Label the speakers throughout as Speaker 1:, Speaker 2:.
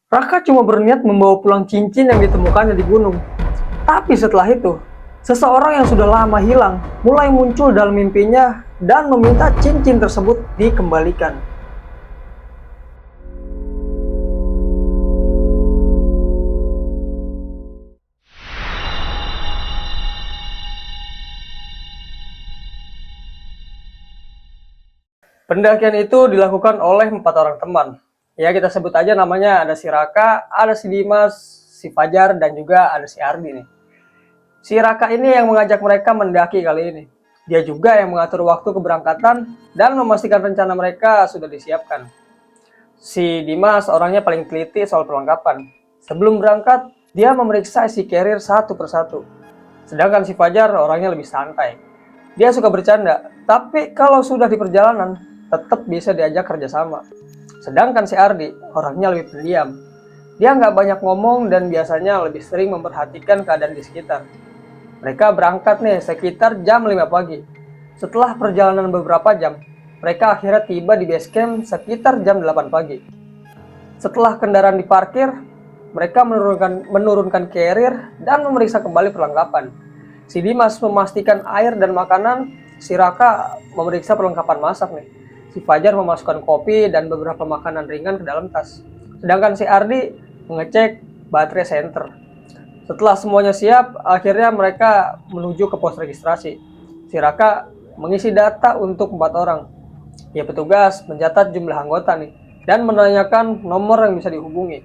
Speaker 1: Raka cuma berniat membawa pulang cincin yang ditemukannya di gunung. Tapi setelah itu, seseorang yang sudah lama hilang mulai muncul dalam mimpinya dan meminta cincin tersebut dikembalikan. Pendakian itu dilakukan oleh 4 orang teman. Ya, kita sebut aja namanya, ada si Raka, ada si Dimas, si Fajar, dan juga ada si Ardi nih. Si Raka ini yang mengajak mereka mendaki kali ini. Dia juga yang mengatur waktu keberangkatan dan memastikan rencana mereka sudah disiapkan. Si Dimas orangnya paling teliti soal perlengkapan. Sebelum berangkat, dia memeriksa isi carrier satu persatu. Sedangkan si Fajar orangnya lebih santai. Dia suka bercanda, tapi kalau sudah di perjalanan, tetap bisa diajak kerjasama. Sedangkan si Ardi orangnya lebih pendiam. Dia nggak banyak ngomong dan biasanya lebih sering memperhatikan keadaan di sekitar. Mereka berangkat nih sekitar jam 5 pagi. Setelah perjalanan beberapa jam, mereka akhirnya tiba di base camp sekitar jam 8 pagi. Setelah kendaraan diparkir, mereka menurunkan carrier dan memeriksa kembali perlengkapan. Si Dimas memastikan air dan makanan, si Raka memeriksa perlengkapan masak nih. Si Fajar memasukkan kopi dan beberapa makanan ringan ke dalam tas. Sedangkan si Ardi mengecek baterai senter. Setelah semuanya siap, akhirnya mereka menuju ke pos registrasi. Si Raka mengisi data untuk 4 orang. Ya, petugas mencatat jumlah anggota nih dan menanyakan nomor yang bisa dihubungi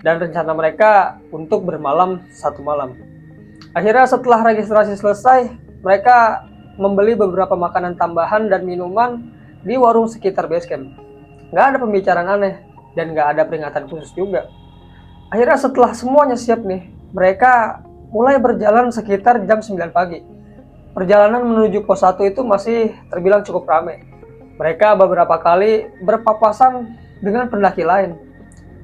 Speaker 1: dan rencana mereka untuk bermalam 1 malam. Akhirnya setelah registrasi selesai, mereka membeli beberapa makanan tambahan dan minuman di warung sekitar base camp. Nggak ada pembicaraan aneh dan nggak ada peringatan khusus juga. Akhirnya setelah semuanya siap nih, mereka mulai berjalan sekitar jam 9 pagi. Perjalanan menuju pos 1 itu masih terbilang cukup ramai. Mereka beberapa kali berpapasan dengan pendaki lain.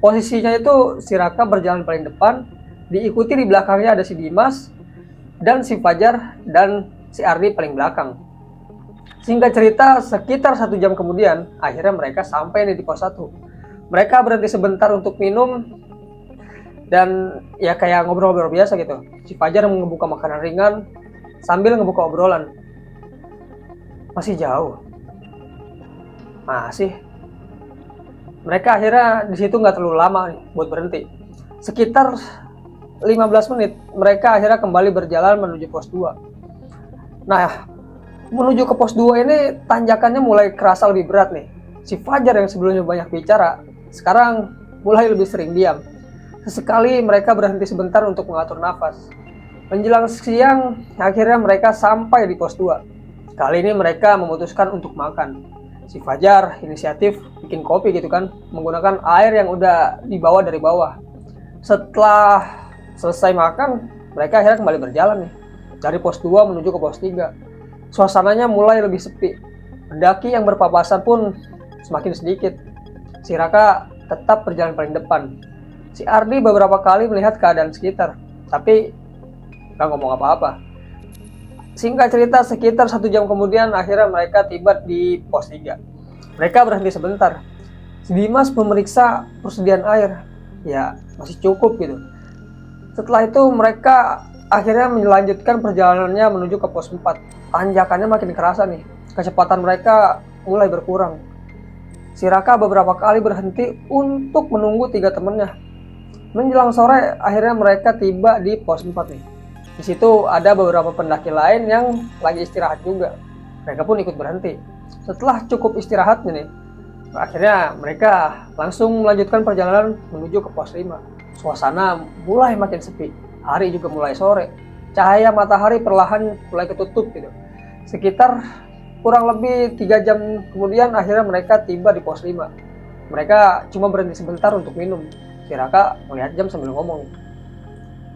Speaker 1: Posisinya itu si Raka berjalan paling depan, diikuti di belakangnya ada si Dimas, dan si Fajar, dan si Ardi paling belakang. Singkat cerita, sekitar 1 jam kemudian, akhirnya mereka sampai nih di pos 1. Mereka berhenti sebentar untuk minum, dan ya kayak ngobrol-ngobrol biasa gitu. Si Fajar membuka makanan ringan, sambil ngebuka obrolan. Masih jauh? Masih. Mereka akhirnya di situ nggak terlalu lama nih buat berhenti. Sekitar 15 menit, mereka akhirnya kembali berjalan menuju pos 2. Nah, menuju ke pos 2 ini tanjakannya mulai kerasa lebih berat nih. Si Fajar yang sebelumnya banyak bicara, sekarang mulai lebih sering diam. Sesekali mereka berhenti sebentar untuk mengatur nafas. Menjelang siang, akhirnya mereka sampai di pos 2. Kali ini mereka memutuskan untuk makan. Si Fajar inisiatif bikin kopi gitu kan, menggunakan air yang udah dibawa dari bawah. Setelah selesai makan, mereka akhirnya kembali berjalan nih. Dari pos 2 menuju ke pos 3. Suasananya mulai lebih sepi. Pendaki yang berpapasan pun semakin sedikit. Si Raka tetap berjalan paling depan. Si Ardi beberapa kali melihat keadaan sekitar, tapi gak ngomong apa-apa. Singkat cerita, sekitar 1 jam kemudian akhirnya mereka tiba di pos 3. Mereka berhenti sebentar. Si Dimas memeriksa persediaan air. Ya, masih cukup gitu. Setelah itu mereka akhirnya melanjutkan perjalanannya menuju ke pos 4. Tanjakannya makin kerasa nih. Kecepatan mereka mulai berkurang. Si Raka beberapa kali berhenti untuk menunggu 3 temannya. Menjelang sore, akhirnya mereka tiba di pos 4 nih. Di situ ada beberapa pendaki lain yang lagi istirahat juga. Mereka pun ikut berhenti. Setelah cukup istirahatnya nih, akhirnya mereka langsung melanjutkan perjalanan menuju ke pos 5. Suasana mulai makin sepi. Hari juga mulai sore. Cahaya matahari perlahan mulai ketutup gitu. Sekitar kurang lebih 3 jam kemudian akhirnya mereka tiba di pos 5. Mereka cuma berhenti sebentar untuk minum. Si Raka melihat jam sambil ngomong,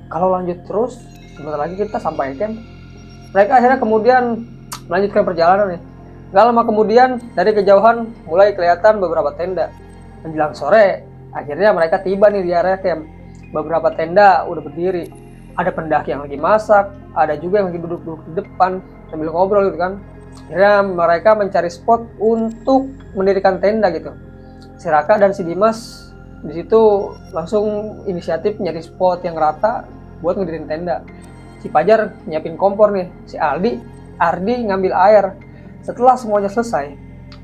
Speaker 1: kalau lanjut terus, sebentar lagi kita sampai camp. Mereka akhirnya kemudian melanjutkan perjalanan nih. Gak lama kemudian, dari kejauhan mulai kelihatan beberapa tenda. Menjelang sore, akhirnya mereka tiba nih di area camp. Beberapa tenda udah berdiri. Ada pendaki yang lagi masak, ada juga yang lagi duduk-duduk di depan sambil ngobrol gitu kan. Akhirnya mereka mencari spot untuk mendirikan tenda gitu. Si Raka dan si Dimas di situ langsung inisiatif nyari spot yang rata buat ngedirin tenda. Si Fajar nyiapin kompor nih, si Ardi ngambil air. Setelah semuanya selesai,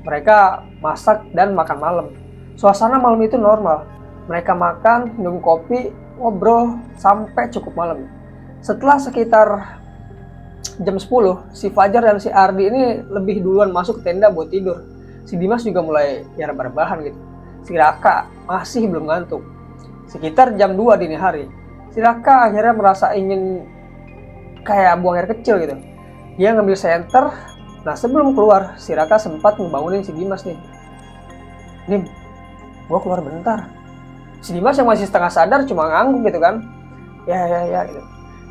Speaker 1: mereka masak dan makan malam. Suasana malam itu normal. Mereka makan, minum kopi, ngobrol sampai cukup malam. Setelah sekitar jam 10, si Fajar dan si Ardi ini lebih duluan masuk ke tenda buat tidur. Si Dimas juga mulai ya rebahan gitu. Si Raka masih belum ngantuk. Sekitar jam 2 dini hari, si Raka akhirnya merasa ingin kayak buang air kecil gitu. Dia ngambil senter. Nah sebelum keluar, si Raka sempat ngebangunin si Dimas nih. Dim, gua keluar bentar. Si Dimas yang masih setengah sadar cuma ngangguk gitu kan. Ya gitu.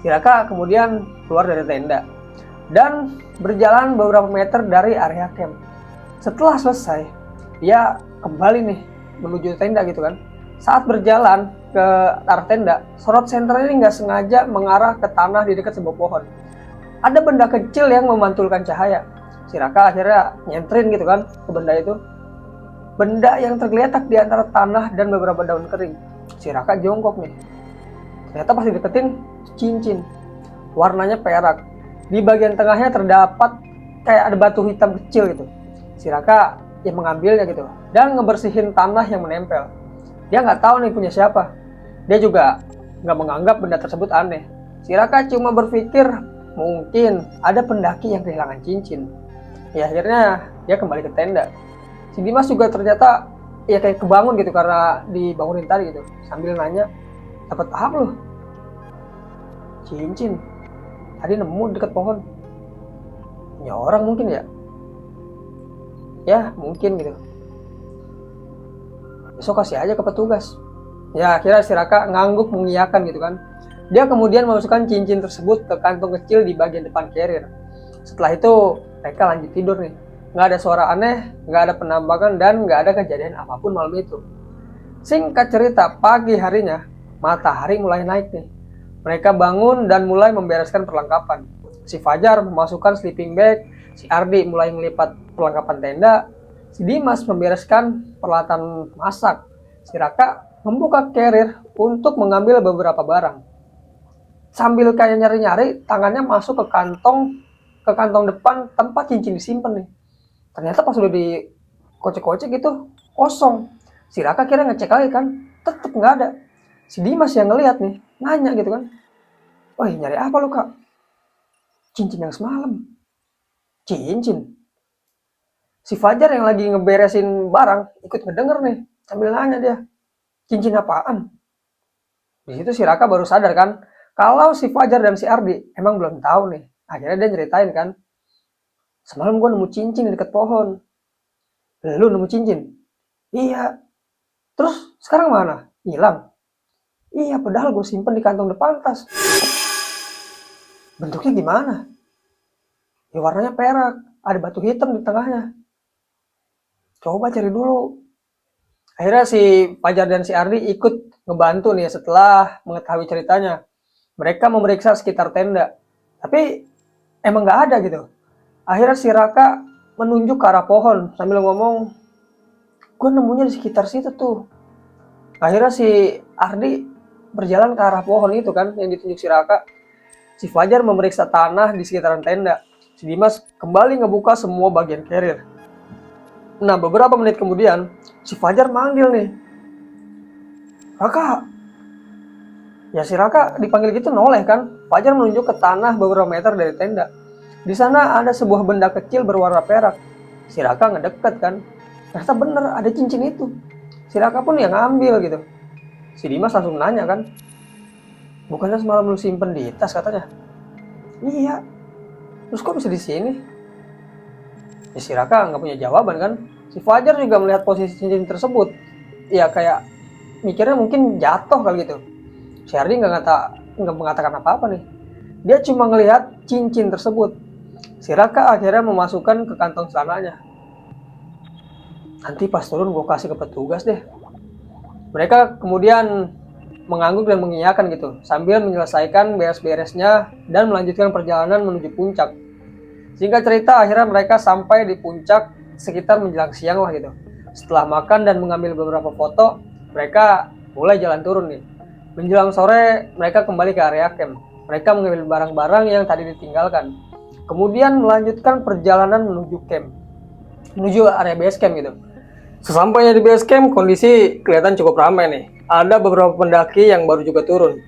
Speaker 1: Si Raka kemudian keluar dari tenda dan berjalan beberapa meter dari area camp. Setelah selesai, dia kembali nih menuju tenda gitu kan. Saat berjalan ke arah tenda, sorot senter ini nggak sengaja mengarah ke tanah di dekat sebuah pohon. Ada benda kecil yang memantulkan cahaya. Si Raka akhirnya nyentrin gitu kan ke benda itu. Benda yang tergeletak di antara tanah dan beberapa daun kering. Si Raka jongkok nih. Ternyata pas dideketin, cincin. Warnanya perak. Di bagian tengahnya terdapat kayak ada batu hitam kecil gitu. Si Raka yang mengambilnya gitu dan ngebersihin tanah yang menempel. Dia nggak tahu nih punya siapa. Dia juga nggak menganggap benda tersebut aneh. Si Raka cuma berpikir mungkin ada pendaki yang kehilangan cincin. Ya akhirnya dia kembali ke tenda. Si Dimas juga ternyata ya kayak kebangun gitu karena dibangunin tadi gitu. Sambil nanya, dapat apa lu? Cincin. Tadi nemu dekat pohon. Ya orang mungkin ya. Ya mungkin gitu. Besok kasih aja ke petugas. Ya akhirnya si Raka ngangguk mengiyakan gitu kan. Dia kemudian memasukkan cincin tersebut ke kantong kecil di bagian depan carrier. Setelah itu mereka lanjut tidur nih. Nggak ada suara aneh, nggak ada penampakan, dan nggak ada kejadian apapun malam itu. Singkat cerita, pagi harinya matahari mulai naik nih. Mereka bangun dan mulai membereskan perlengkapan. Si Fajar memasukkan sleeping bag, si Ardi mulai melipat perlengkapan tenda, si Dimas membereskan peralatan masak, si Raka membuka carrier untuk mengambil beberapa barang. Sambil kayak nyari-nyari, tangannya masuk ke kantong depan tempat cincin disimpan nih. Ternyata pas udah dikocek-kocek gitu, kosong. Si Raka kira ngecek lagi kan, tetep nggak ada. Si Dimas yang ngeliat nih, nanya gitu kan. Wah nyari apa lu kak? Cincin yang semalam. Cincin? Si Fajar yang lagi ngeberesin barang, ikut ngedenger nih, sambil nanya dia. Cincin apaan? Di situ si Raka baru sadar kan, kalau si Fajar dan si Ardi emang belum tahu nih. Akhirnya dia nyeritain kan, semalam gue nemu cincin di dekat pohon. Lu nemu cincin? Iya. Terus sekarang mana? Hilang. Iya, padahal gue simpen di kantong depan tas. Bentuknya gimana? Ya warnanya perak, ada batu hitam di tengahnya. Coba cari dulu. Akhirnya si Fajar dan si Ardi ikut ngebantu nih setelah mengetahui ceritanya. Mereka memeriksa sekitar tenda. Tapi emang nggak ada gitu. Akhirnya si Raka menunjuk ke arah pohon sambil ngomong, gue nemunya di sekitar situ tuh. Akhirnya si Ardi berjalan ke arah pohon itu kan yang ditunjuk si Raka. Si Fajar memeriksa tanah di sekitaran tenda. Si Dimas kembali ngebuka semua bagian carrier. Nah beberapa menit kemudian si Fajar manggil nih, Raka. Ya si Raka dipanggil gitu noleh kan. Fajar menunjuk ke tanah beberapa meter dari tenda. Di sana ada sebuah benda kecil berwarna perak. Si Raka ngedeket kan. Ternyata bener ada cincin itu. Si Raka pun yang ngambil gitu. Si Dimas langsung nanya kan, bukannya semalam lu simpen di tas katanya? Iya. Terus kok bisa di sini? Ya, si Raka nggak punya jawaban kan. Si Fajar juga melihat posisi cincin tersebut. Ya kayak mikirnya mungkin jatuh kali gitu. Si Ardi nggak mengatakan apa-apa nih. Dia cuma ngelihat cincin tersebut. Si Raka akhirnya memasukkan ke kantong celananya. Nanti pas turun gue kasih ke petugas deh. Mereka kemudian mengangguk dan mengiyakan gitu, sambil menyelesaikan beres-beresnya dan melanjutkan perjalanan menuju puncak. Singkat cerita, akhirnya mereka sampai di puncak sekitar menjelang siang lah gitu. Setelah makan dan mengambil beberapa foto, mereka mulai jalan turun nih. Menjelang sore, mereka kembali ke area camp. Mereka mengambil barang-barang yang tadi ditinggalkan. Kemudian melanjutkan perjalanan menuju camp. Menuju area base camp gitu. Sesampainya di base camp, kondisi kelihatan cukup ramai nih. Ada beberapa pendaki yang baru juga turun.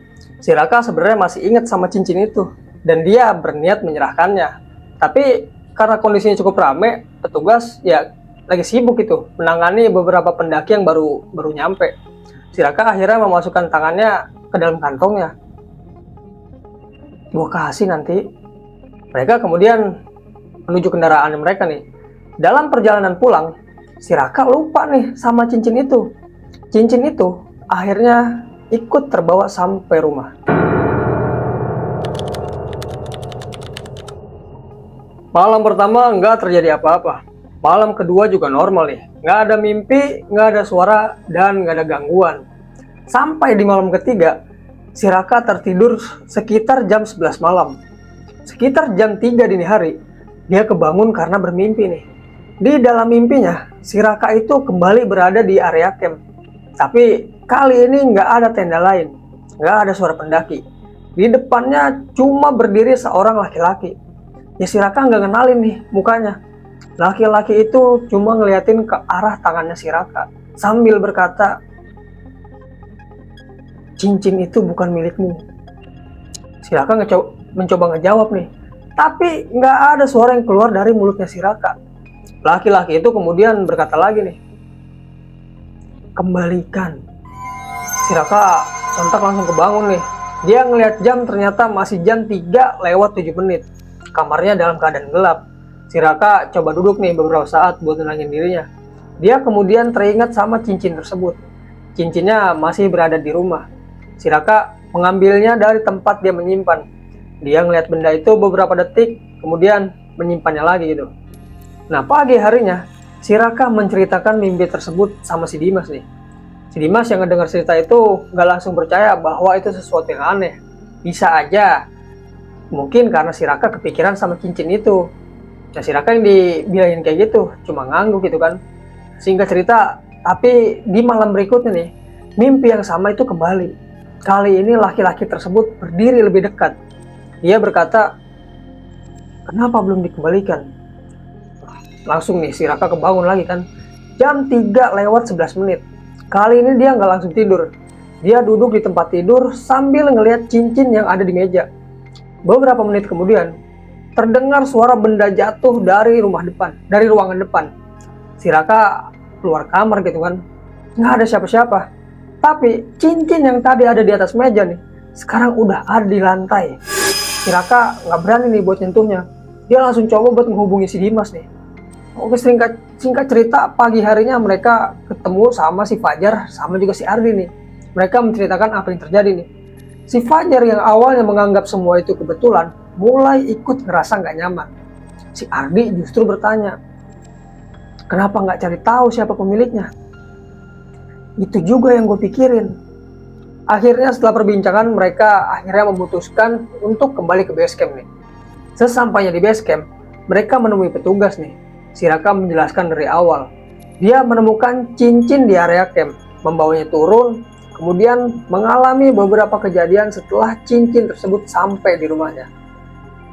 Speaker 1: Si Raka sebenarnya masih ingat sama cincin itu. Dan dia berniat menyerahkannya. Tapi karena kondisinya cukup ramai, petugas ya lagi sibuk itu menangani beberapa pendaki yang baru nyampe. Si Raka akhirnya memasukkan tangannya ke dalam kantongnya. Gua kasih nanti. Mereka kemudian menuju kendaraan mereka nih. Dalam perjalanan pulang, si Raka lupa nih sama cincin itu. Cincin itu akhirnya ikut terbawa sampai rumah. Malam pertama nggak terjadi apa-apa. Malam kedua juga normal nih. Nggak ada mimpi, nggak ada suara, dan nggak ada gangguan. Sampai di malam ketiga, si Raka tertidur sekitar jam 11 malam. Sekitar jam 3 dini hari, dia kebangun karena bermimpi nih. Di dalam mimpinya, si Raka itu kembali berada di area camp. Tapi kali ini nggak ada tenda lain, nggak ada suara pendaki. Di depannya cuma berdiri seorang laki-laki. Ya si Raka nggak kenalin nih mukanya. Laki-laki itu cuma ngeliatin ke arah tangannya si Raka sambil berkata, "Cincin itu bukan milikmu." Si Raka mencoba ngejawab nih, tapi nggak ada suara yang keluar dari mulutnya si Raka. Laki-laki itu kemudian berkata lagi nih, "Kembalikan." Si Raka sontak langsung kebangun nih. Dia ngeliat jam, ternyata masih jam 3:07. Kamarnya dalam keadaan gelap. Si Raka coba duduk nih beberapa saat buat tenangin dirinya. Dia kemudian teringat sama cincin tersebut. Cincinnya masih berada di rumah. Si Raka mengambilnya dari tempat dia menyimpan. Dia ngeliat benda itu beberapa detik, kemudian menyimpannya lagi gitu. Nah, pagi harinya, si Raka menceritakan mimpi tersebut sama si Dimas nih. Si Dimas yang ngedengar cerita itu nggak langsung percaya bahwa itu sesuatu yang aneh. Bisa aja mungkin karena si Raka kepikiran sama cincin itu. Nah, si Raka yang dibilangin kayak gitu cuma ngangguk gitu kan. Singkat cerita, tapi di malam berikutnya nih, mimpi yang sama itu kembali. Kali ini laki-laki tersebut berdiri lebih dekat. Dia berkata, "Kenapa belum dikembalikan?" Langsung nih si Raka kebangun lagi kan. Jam 3:11. Kali ini dia nggak langsung tidur. Dia duduk di tempat tidur sambil ngelihat cincin yang ada di meja. Beberapa menit kemudian, terdengar suara benda jatuh dari ruangan depan. Si Raka keluar kamar gitu kan. Nggak ada siapa-siapa. Tapi cincin yang tadi ada di atas meja nih, sekarang udah ada di lantai. Si Raka nggak berani nih buat nyentuhnya. Dia langsung coba buat menghubungi si Dimas nih. Oke, singkat cerita, pagi harinya mereka ketemu sama si Fajar sama juga si Ardi nih. Mereka menceritakan apa yang terjadi nih. Si Fajar yang awalnya menganggap semua itu kebetulan, mulai ikut ngerasa nggak nyaman. Si Ardi justru bertanya, "Kenapa nggak cari tahu siapa pemiliknya?" Itu juga yang gue pikirin. Akhirnya setelah perbincangan, mereka akhirnya memutuskan untuk kembali ke base camp nih. Sesampainya di base camp, mereka menemui petugas nih. Si Raka menjelaskan dari awal. Dia menemukan cincin di area camp, membawanya turun, kemudian mengalami beberapa kejadian setelah cincin tersebut sampai di rumahnya.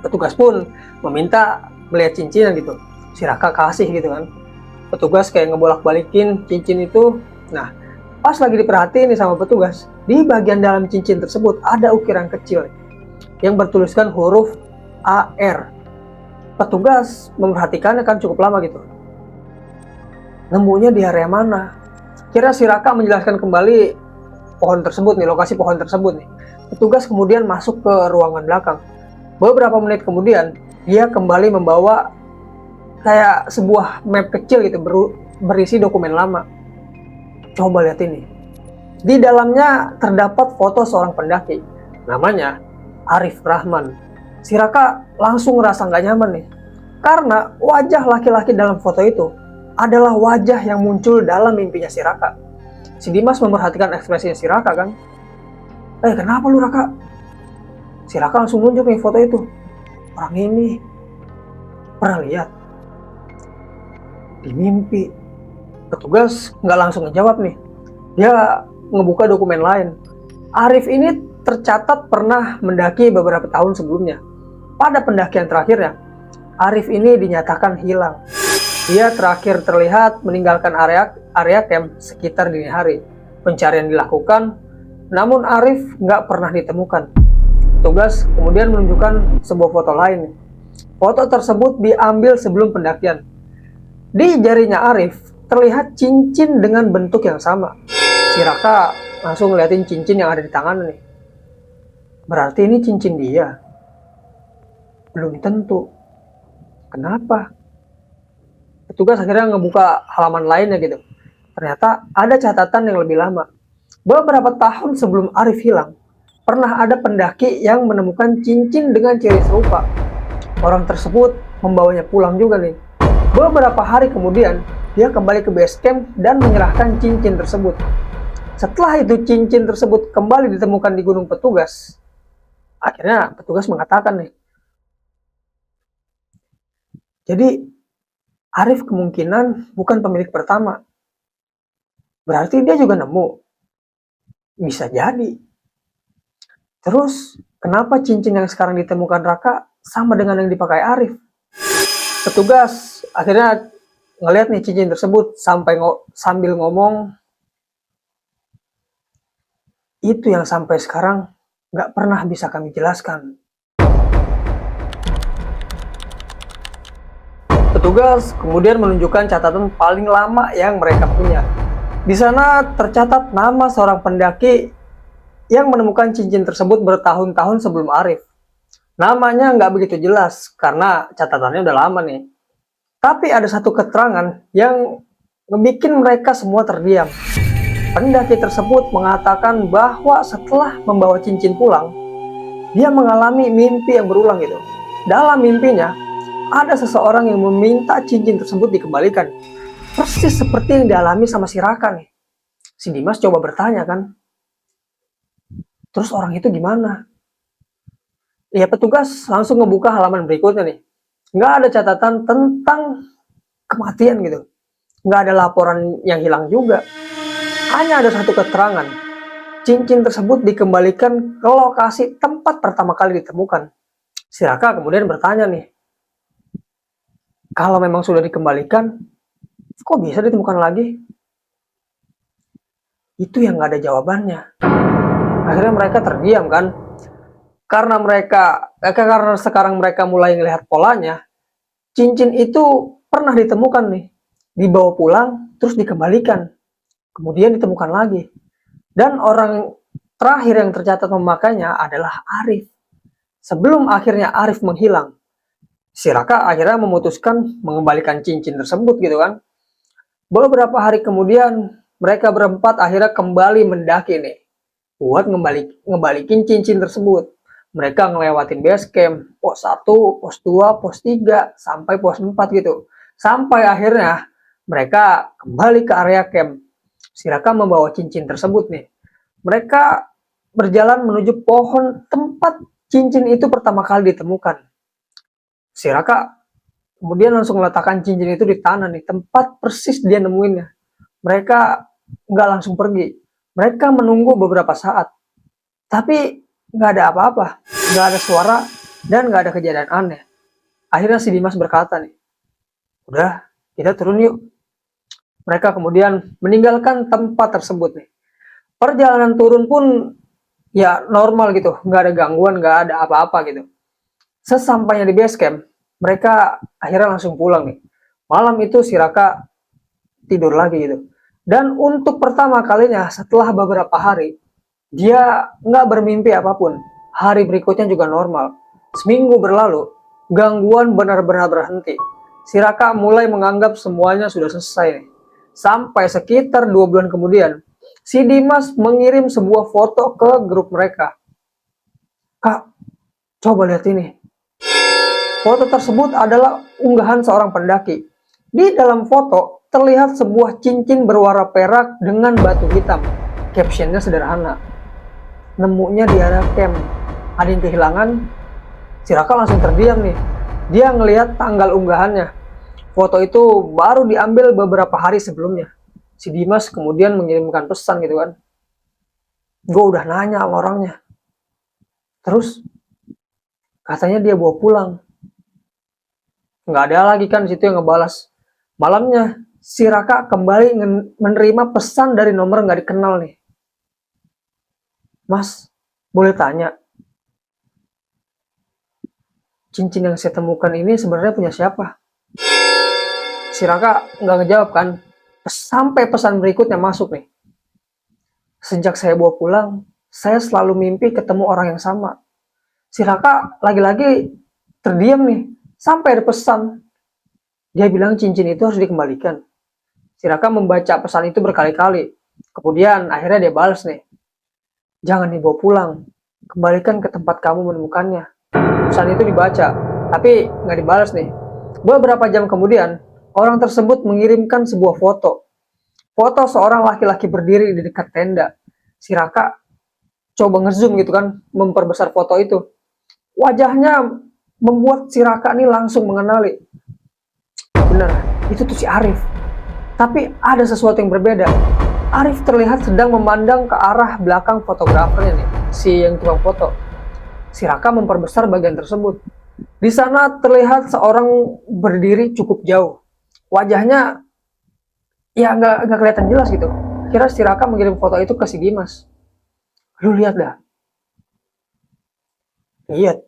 Speaker 1: Petugas pun meminta melihat cincinnya gitu. Si Raka kasih gitu kan. Petugas kayak ngebolak-balikin cincin itu. Nah, pas lagi diperhatiin nih sama petugas, di bagian dalam cincin tersebut ada ukiran kecil yang bertuliskan huruf AR. Petugas memperhatikannya kan cukup lama gitu. Nemunya di area mana? Kira si Raka menjelaskan kembali pohon tersebut nih, lokasi pohon tersebut nih. Petugas kemudian masuk ke ruangan belakang. Beberapa menit kemudian, dia kembali membawa kayak sebuah map kecil gitu, berisi dokumen lama. Coba lihat ini. Di dalamnya terdapat foto seorang pendaki. Namanya Arif Rahman. Si Raka langsung ngerasa nggak nyaman nih. Karena wajah laki-laki dalam foto itu adalah wajah yang muncul dalam mimpinya si Raka. Si Dimas memperhatikan ekspresinya si Raka kan. Kenapa lu Raka? Si Raka langsung nunjuk nih foto itu. Orang ini pernah lihat di mimpi. Petugas nggak langsung ngejawab nih. dia ngebuka dokumen lain. Arif ini tercatat pernah mendaki beberapa tahun sebelumnya. Pada pendakian terakhirnya, Arif ini dinyatakan hilang. Dia terakhir terlihat meninggalkan area camp sekitar dini hari. Pencarian dilakukan, namun Arif nggak pernah ditemukan. Petugas kemudian menunjukkan sebuah foto lain. Foto tersebut diambil sebelum pendakian. Di jarinya Arif terlihat cincin dengan bentuk yang sama. Si Raka langsung ngeliatin cincin yang ada di tangan nih. Berarti ini cincin dia. Belum tentu. Kenapa? Petugas akhirnya ngebuka halaman lainnya gitu. Ternyata ada catatan yang lebih lama. Beberapa tahun sebelum Arif hilang, pernah ada pendaki yang menemukan cincin dengan ciri serupa. Orang tersebut membawanya pulang juga nih. Beberapa hari kemudian, dia kembali ke base camp dan menyerahkan cincin tersebut. Setelah itu cincin tersebut kembali ditemukan di gunung petugas. Akhirnya petugas mengatakan nih, jadi Arif kemungkinan bukan pemilik pertama. Berarti dia juga nemu. Bisa jadi. Terus, kenapa cincin yang sekarang ditemukan Raka sama dengan yang dipakai Arif? Petugas akhirnya ngelihat nih cincin tersebut sambil ngomong, itu yang sampai sekarang nggak pernah bisa kami jelaskan. Petugas kemudian menunjukkan catatan paling lama yang mereka punya. Di sana tercatat nama seorang pendaki yang menemukan cincin tersebut bertahun-tahun sebelum Arif. Namanya nggak begitu jelas karena catatannya udah lama nih. Tapi ada satu keterangan yang ngebikin mereka semua terdiam. Pendaki tersebut mengatakan bahwa setelah membawa cincin pulang, dia mengalami mimpi yang berulang gitu. Dalam mimpinya, ada seseorang yang meminta cincin tersebut dikembalikan. Persis seperti yang dialami sama si Raka nih. Si Dimas coba bertanya kan, terus orang itu gimana? Ya petugas langsung ngebuka halaman berikutnya nih. Nggak ada catatan tentang kematian gitu. Nggak ada laporan yang hilang juga. Hanya ada satu keterangan. Cincin tersebut dikembalikan ke lokasi tempat pertama kali ditemukan. Si Raka kemudian bertanya nih, kalau memang sudah dikembalikan, kok bisa ditemukan lagi? Itu yang nggak ada jawabannya. Akhirnya mereka terdiam kan. Karena sekarang mereka mulai melihat polanya, cincin itu pernah ditemukan nih, dibawa pulang terus dikembalikan, kemudian ditemukan lagi, dan orang terakhir yang tercatat memakainya adalah Arif. Sebelum akhirnya Arif menghilang, si Raka akhirnya memutuskan mengembalikan cincin tersebut gitu kan. Beberapa hari kemudian mereka berempat akhirnya kembali mendaki nih buat ngebalikin cincin tersebut. Mereka ngelewatin base camp, pos 1, pos 2, pos 3, sampai pos 4 gitu. Sampai akhirnya mereka kembali ke area camp. Si Raka membawa cincin tersebut nih. Mereka berjalan menuju pohon tempat cincin itu pertama kali ditemukan. Si Raka kemudian langsung meletakkan cincin itu di tanah nih, tempat persis dia nemuinnya. Mereka nggak langsung pergi. Mereka menunggu beberapa saat. Tapi nggak ada apa-apa, nggak ada suara, dan nggak ada kejadian aneh. Akhirnya si Dimas berkata nih, udah kita turun yuk. Mereka kemudian meninggalkan tempat tersebut nih. Perjalanan turun pun ya normal gitu, nggak ada gangguan, nggak ada apa-apa gitu. Sesampainya di base camp, mereka akhirnya langsung pulang nih. Malam itu si Raka tidur lagi gitu. Dan untuk pertama kalinya setelah beberapa hari, dia nggak bermimpi apapun. Hari berikutnya juga normal. Seminggu berlalu, gangguan benar-benar berhenti. Si Raka mulai menganggap semuanya sudah selesai nih. Sampai sekitar 2 bulan kemudian, si Dimas mengirim sebuah foto ke grup mereka. Kak, coba lihat ini. Foto tersebut adalah unggahan seorang pendaki. Di dalam foto terlihat sebuah cincin berwarna perak dengan batu hitam. Captionnya sederhana. Nemunya di area camp. Ada yang kehilangan. Si Raka langsung terdiam nih. Dia ngelihat tanggal unggahannya. Foto itu baru diambil beberapa hari sebelumnya. si Dimas kemudian mengirimkan pesan gitu kan. Gue udah nanya sama orangnya. Terus katanya dia bawa pulang. Nggak ada lagi kan di situ yang ngebalas. Malamnya si Raka kembali menerima pesan dari nomor nggak dikenal nih. Mas, boleh tanya, cincin yang saya temukan ini sebenarnya punya siapa? Si Raka nggak ngejawab kan. Sampai pesan berikutnya masuk nih. Sejak saya bawa pulang, saya selalu mimpi ketemu orang yang sama. Si Raka lagi-lagi terdiam nih. Sampai ada pesan. Dia bilang cincin itu harus dikembalikan. Si Raka membaca pesan itu berkali-kali. Kemudian akhirnya dia balas nih. Jangan dibawa pulang. Kembalikan ke tempat kamu menemukannya. Pesan itu dibaca, tapi nggak dibalas nih. Beberapa jam kemudian, orang tersebut mengirimkan sebuah foto. Foto seorang laki-laki berdiri di dekat tenda. Si Raka coba ngezoom gitu kan, memperbesar foto itu. Wajahnya membuat si Raka ini langsung mengenali. Bener, itu tuh si Arif. Tapi ada sesuatu yang berbeda. Arif terlihat sedang memandang ke arah belakang fotografernya nih, si yang tukang foto. Si Raka memperbesar bagian tersebut. Di sana terlihat seorang berdiri cukup jauh. Wajahnya ya nggak kelihatan jelas gitu. Kira si Raka mengirim foto itu ke si Dimas. Lu lihat dah. Lihat.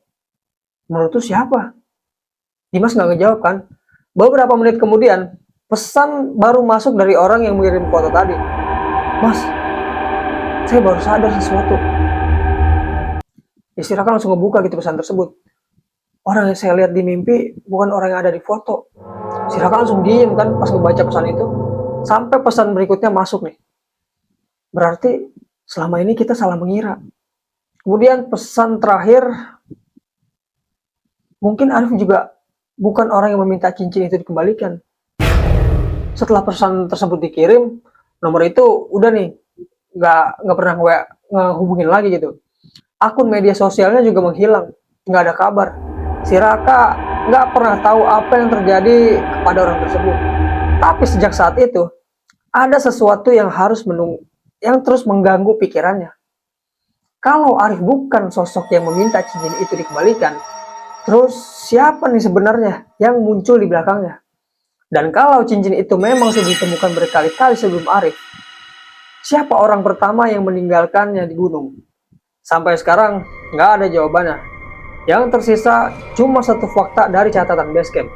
Speaker 1: Menurut lu siapa? Dimas nggak ngejawab kan. Beberapa menit kemudian, pesan baru masuk dari orang yang mengirim foto tadi. Mas, saya baru sadar sesuatu. Si Raka langsung ngebuka gitu pesan tersebut. Orang yang saya lihat di mimpi bukan orang yang ada di foto. Si Raka langsung diem kan pas ngebaca pesan itu. Sampai pesan berikutnya masuk nih. Berarti selama ini kita salah mengira. Kemudian pesan terakhir, mungkin Arif juga bukan orang yang meminta cincin itu dikembalikan. Setelah pesan tersebut dikirim, nomor itu udah nih nggak pernah ngehubungin lagi gitu. Akun media sosialnya juga menghilang, nggak ada kabar. Si Raka nggak pernah tahu apa yang terjadi kepada orang tersebut. Tapi sejak saat itu, ada sesuatu yang terus mengganggu pikirannya. Kalau Arif bukan sosok yang meminta cincin itu dikembalikan, terus siapa nih sebenarnya yang muncul di belakangnya? Dan kalau cincin itu memang sudah ditemukan berkali-kali sebelum Arif, siapa orang pertama yang meninggalkannya di gunung? Sampai sekarang nggak ada jawabannya. Yang tersisa cuma satu fakta dari catatan Basecamp.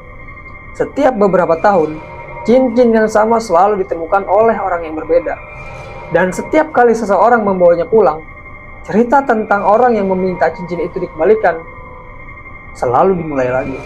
Speaker 1: Setiap beberapa tahun, cincin yang sama selalu ditemukan oleh orang yang berbeda. Dan setiap kali seseorang membawanya pulang, cerita tentang orang yang meminta cincin itu dikembalikan selalu dimulai lagi.